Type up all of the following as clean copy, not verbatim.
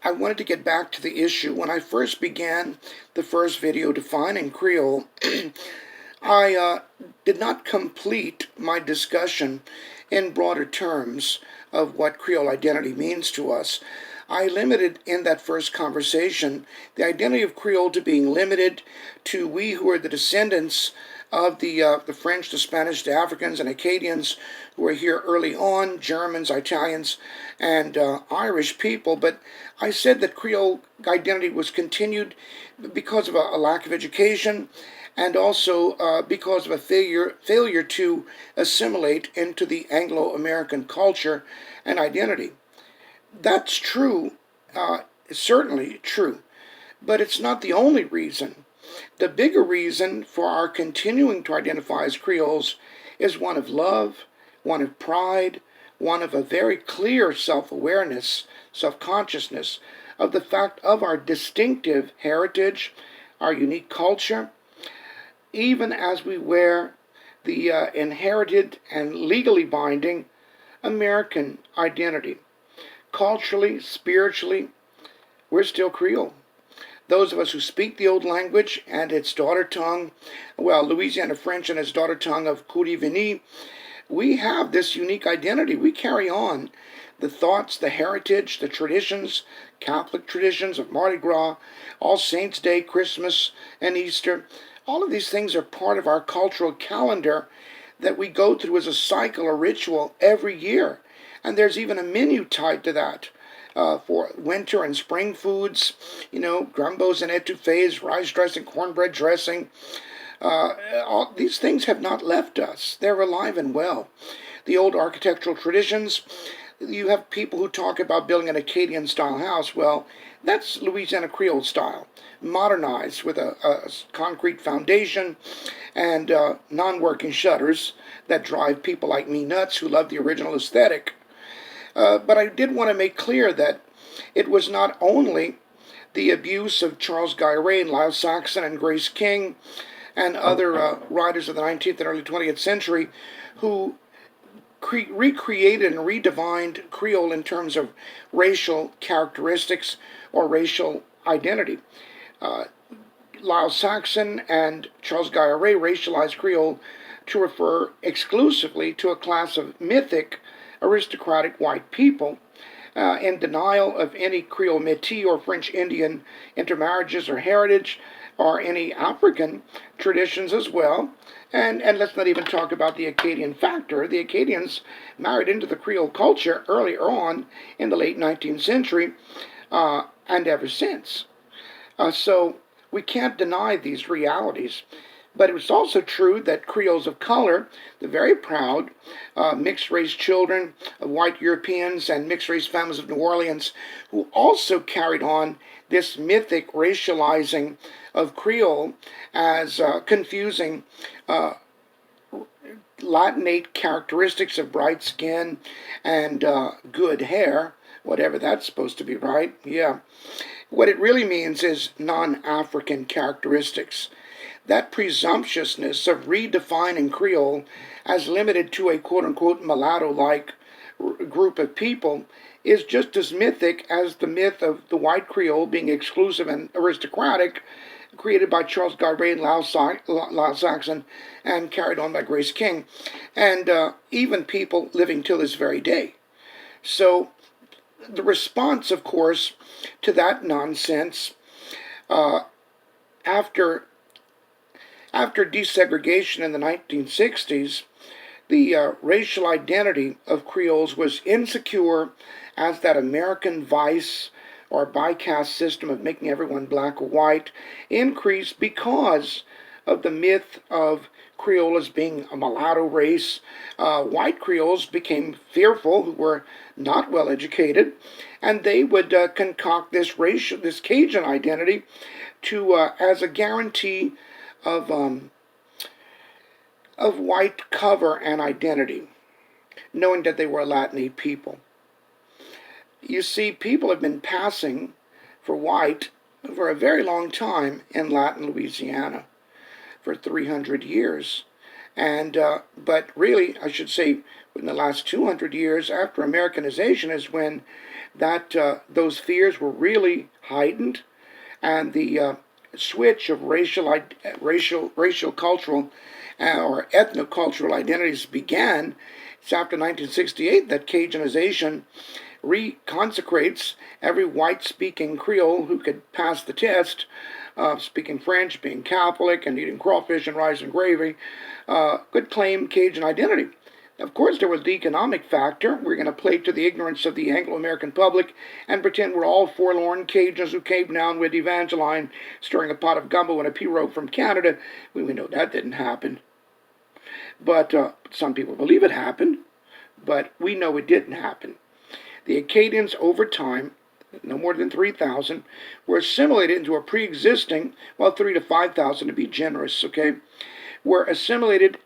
I wanted to get back to the issue. When I first began the first video defining Creole, I did not complete my discussion in broader terms of what Creole identity means to us. I limited in that first conversation the identity of Creole to being limited to we who are the descendants of the French, the Spanish, the Africans, and Acadians who were here early on, Germans, Italians, and Irish people. But I said that Creole identity was continued because of a lack of education and also because of a failure to assimilate into the Anglo-American culture and identity. That's true, certainly true, but it's not the only reason. The bigger reason for our continuing to identify as Creoles is one of love, one of pride, one of a very clear self-awareness, self-consciousness of the fact of our distinctive heritage, our unique culture, even as we wear the inherited and legally binding American identity. Culturally, spiritually, we're still Creole. Those of us who speak the old language and its daughter tongue, well, Louisiana French and its daughter tongue of Coudi-Vini, we have this unique identity. We carry on the thoughts, the heritage, the traditions, Catholic traditions of Mardi Gras, All Saints' Day, Christmas, and Easter. All of these things are part of our cultural calendar that we go through as a cycle or ritual every year. And there's even a menu tied to that for winter and spring foods, grumbos and etouffees, rice dressing, cornbread dressing. All these things have not left us. They're alive and well. The old architectural traditions, you have people who talk about building an Acadian-style house. Well, that's Louisiana Creole style, modernized with a concrete foundation and non-working shutters that drive people like me nuts who love the original aesthetic. But I did want to make clear that it was not only the abuse of Charles Guy and Lyle Saxon and Grace King and other writers of the 19th and early 20th century who recreated and redefined Creole in terms of racial characteristics or racial identity. Lyle Saxon and Charles Guy racialized Creole to refer exclusively to a class of mythic aristocratic white people in denial of any Creole Métis or French Indian intermarriages or heritage or any African traditions as well. And let's not even talk about the Acadian factor. The Acadians married into the Creole culture earlier on in the late 19th century and ever since. So we can't deny these realities. But it was also true that Creoles of color, the very proud mixed-race children of white Europeans and mixed-race families of New Orleans, who also carried on this mythic racializing of Creole as confusing Latinate characteristics of bright skin and good hair, whatever that's supposed to be, right? Yeah. What it really means is non-African characteristics. That presumptuousness of redefining Creole as limited to a quote-unquote mulatto-like group of people is just as mythic as the myth of the white Creole being exclusive and aristocratic, created by Charles Garvey and Lyle Saxon and carried on by Grace King, and even people living till this very day. So the response, of course, to that nonsense after desegregation in the 1960s, the racial identity of Creoles was insecure as that American vice or bycast system of making everyone black or white increased because of the myth of Creole as being a mulatto race. White Creoles became fearful, who were not well educated, and they would concoct this Cajun identity to as a guarantee of white cover and identity, knowing that they were a Latinate people. You see, people have been passing for white for a very long time in Latin Louisiana, for 300 years. But really, I should say, in the last 200 years after Americanization is when those fears were really heightened, and the switch of racial cultural or ethnocultural identities began. It's after 1968 that Cajunization reconsecrates every white-speaking Creole who could pass the test of speaking French, being Catholic, and eating crawfish and rice and gravy, could claim Cajun identity. Of course, there was the economic factor. We're going to play to the ignorance of the Anglo-American public and pretend we're all forlorn Cajuns who came down with Evangeline, stirring a pot of gumbo and a pirogue from Canada. We know that didn't happen. But some people believe it happened, but we know it didn't happen. The Acadians, over time, no more than 3,000, were assimilated into a pre-existing, well, 3,000 to 5,000 to be generous, okay, were assimilated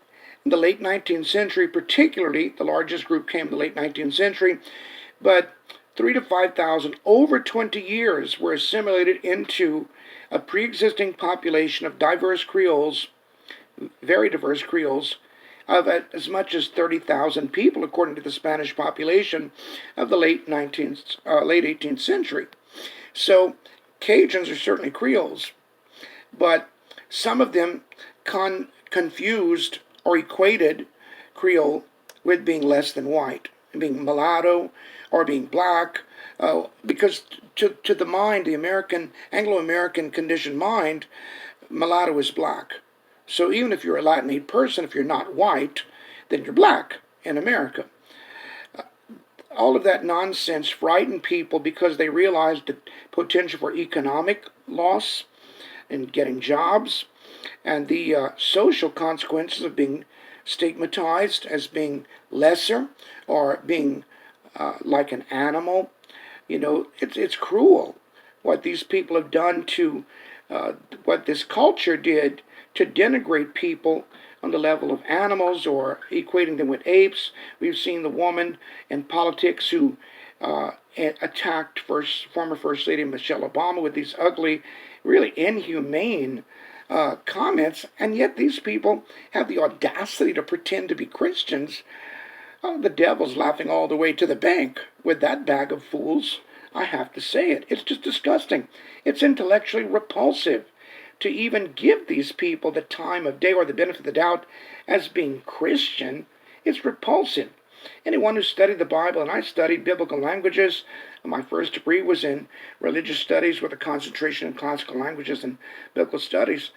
in the late 19th century, particularly. The largest group came in the late 19th century, but 3,000 to 5,000 over 20 years were assimilated into a pre-existing population of diverse Creoles, very diverse Creoles, of as much as 30,000 people, according to the Spanish population of the late 18th century. So Cajuns are certainly Creoles, but some of them confused or equated Creole with being less than white, being mulatto or being black, because to the mind, the Anglo-American conditioned mind, mulatto is black. So even if you're a Latinate person, if you're not white, then you're black in America. All of that nonsense frightened people because they realized the potential for economic loss in getting jobs and the social consequences of being stigmatized as being lesser or being like an animal. It's cruel what these people have done to what this culture did to denigrate people on the level of animals or equating them with apes. We've seen the woman in politics who attacked former First Lady Michelle Obama with these ugly, really inhumane comments, and yet these people have the audacity to pretend to be Christians. Oh, the devil's laughing all the way to the bank with that bag of fools. I have to say it. It's just disgusting. It's intellectually repulsive to even give these people the time of day or the benefit of the doubt as being Christian. It's repulsive. Anyone who studied the Bible, and I studied biblical languages, my first degree was in religious studies with a concentration in classical languages and biblical studies,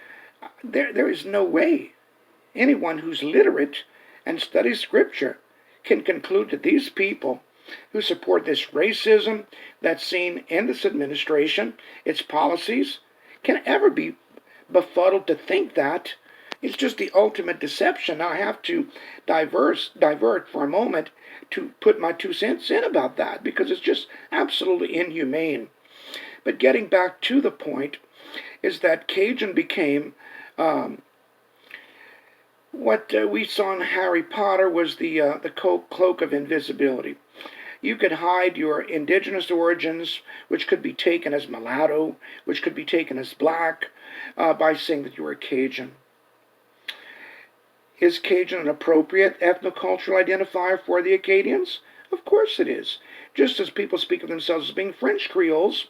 there is no way anyone who's literate and studies Scripture can conclude that these people who support this racism that's seen in this administration, its policies, can ever be befuddled to think that. It's just the ultimate deception. Now I have to divert for a moment to put my 2 cents in about that, because it's just absolutely inhumane. But getting back to the point is that Cajun became what we saw in Harry Potter was the cloak of invisibility. You could hide your indigenous origins, which could be taken as mulatto, which could be taken as black, by saying that you were Cajun. Is Cajun an appropriate ethnocultural identifier for the Acadians? Of course it is. Just as people speak of themselves as being French Creoles,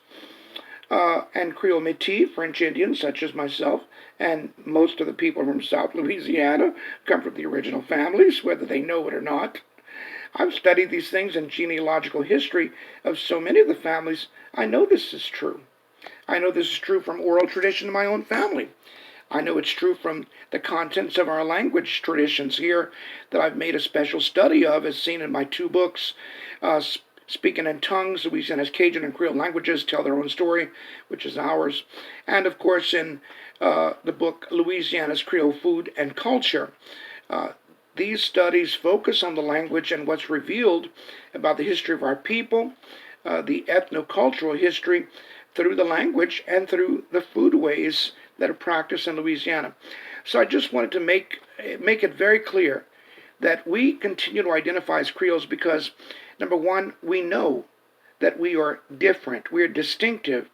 and Creole Métis, French Indians, such as myself, and most of the people from South Louisiana come from the original families, whether they know it or not. I've studied these things in genealogical history of so many of the families. I know this is true. I know this is true from oral tradition in my own family. I know it's true from the contents of our language traditions here that I've made a special study of, as seen in my 2 books, Speaking in Tongues, Louisiana's Cajun and Creole languages tell their own story, which is ours. And, of course, in the book Louisiana's Creole Food and Culture. These studies focus on the language and what's revealed about the history of our people, the ethnocultural history through the language and through the foodways that are practiced in Louisiana. So I just wanted to make it very clear that we continue to identify as Creoles because, number one, we know that we are different, we are distinctive,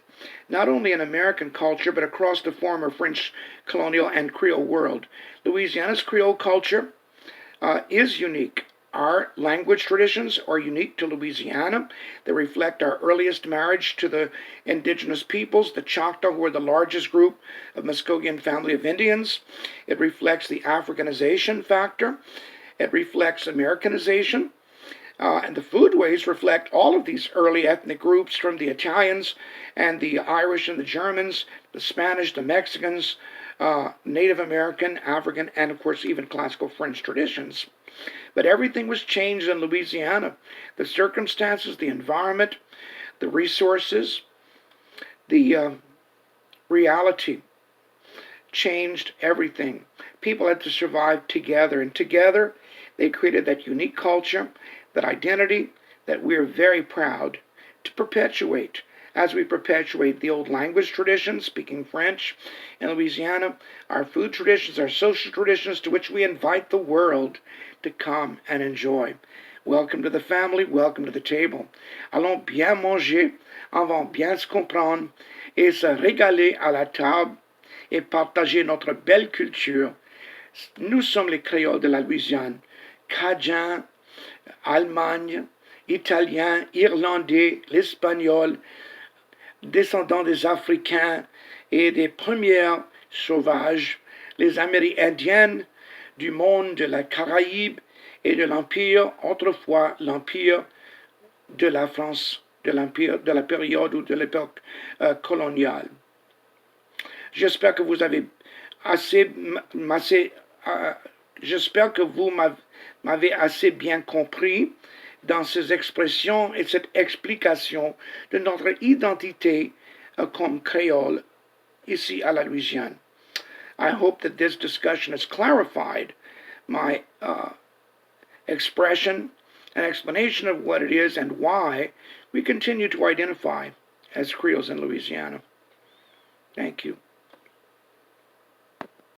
not only in American culture, but across the former French colonial and Creole world. Louisiana's Creole culture is unique. Our language traditions are unique to Louisiana. They reflect our earliest marriage to the indigenous peoples, the Choctaw, who are the largest group of Muskogean family of Indians. It reflects the Africanization factor. It reflects Americanization. And the foodways reflect all of these early ethnic groups, from the Italians and the Irish and the Germans, the Spanish, the Mexicans, Native American, African, and of course even classical French traditions. But everything was changed in Louisiana. The circumstances, the environment, the resources, the reality changed everything. People had to survive together, and together they created that unique culture, that identity that we are very proud to perpetuate. As we perpetuate the old language traditions, speaking French in Louisiana, our food traditions, our social traditions, to which we invite the world to come and enjoy. Welcome to the family, welcome to the table. Allons bien manger, allons bien se comprendre et se régaler à la table et partager notre belle culture. Nous sommes les Créoles de la Louisiane, Cajuns, Allemagne, Italien, Irlandais, l'Espagnol, descendants des Africains et des premières sauvages, les Amérindiennes du monde de la Caraïbe et de l'Empire, autrefois l'Empire de la France, de l'Empire de la période ou de l'époque coloniale. J'espère que vous avez j'espère que vous m'avez assez bien compris dans ces expressions et cette explication de notre identité comme créole ici à la Louisiane. I hope that this discussion has clarified my expression and explanation of what it is and why we continue to identify as Creoles in Louisiana. Thank you.